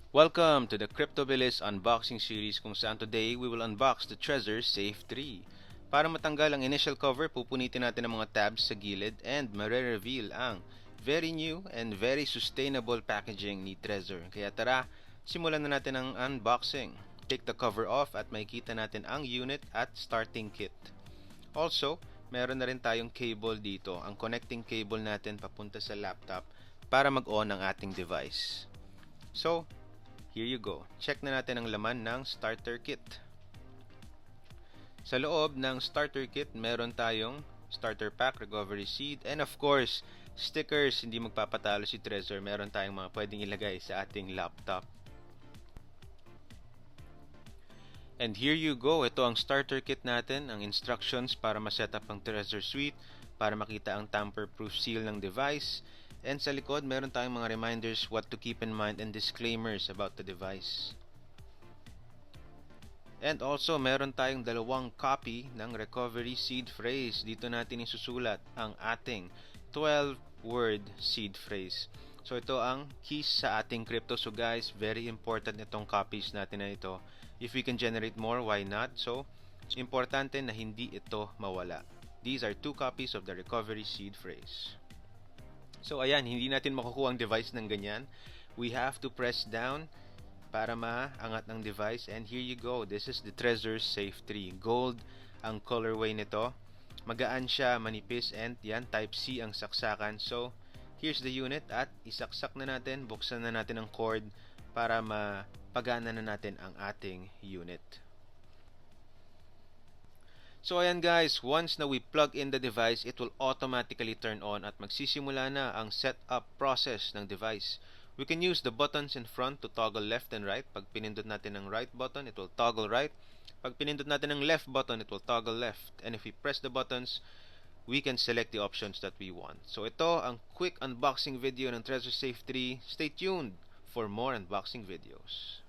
Welcome to the CryptoBillis unboxing series kung saan today we will unbox the Trezor Safe 3. Para matanggal ang initial cover, pupunitin natin ang mga tabs sa gilid and mare-reveal ang very new and very sustainable packaging ni Trezor. Kaya tara, simulan na natin ang unboxing. Take the cover off at makikita natin ang unit at starting kit. Also, meron na rin tayong cable dito, ang connecting cable natin papunta sa laptop para mag-on ang ating device. So, here you go. Check na natin ang laman ng starter kit. Sa loob ng starter kit, meron tayong starter pack, recovery seed, and of course, stickers. Hindi magpapatalo si Trezor. Meron tayong mga pwedeng ilagay sa ating laptop. And here you go. Ito ang starter kit natin, ang instructions para ma-set up ang Trezor Suite, para makita ang tamper-proof seal ng device. And sa likod, meron tayong mga reminders what to keep in mind and disclaimers about the device. And also, meron tayong dalawang copy ng recovery seed phrase. Dito natin isusulat ang ating 12-word seed phrase. So ito ang keys sa ating crypto. So guys, very important itong copies natin na ito. If we can generate more, why not? So, importante na hindi ito mawala. These are 2 copies of the recovery seed phrase. So ayan, hindi natin makukuha ang device ng ganyan. We have to press down para maangat ng device. And here you go. This is the Trezor Safe 3. Gold ang colorway nito. Magaan siya, manipis, and yan, type C ang saksakan. So, here's the unit at isaksak na natin, buksan na natin ang cord para mapagana na natin ang ating unit. So ayan guys, once na we plug in the device, it will automatically turn on at magsisimula na ang setup process ng device. We can use the buttons in front to toggle left and right. Pag pinindot natin ang right button, it will toggle right. Pag pinindot natin ang left button, it will toggle left. And if we press the buttons, we can select the options that we want. So ito ang quick unboxing video ng Trezor Safe 3. Stay tuned for more unboxing videos.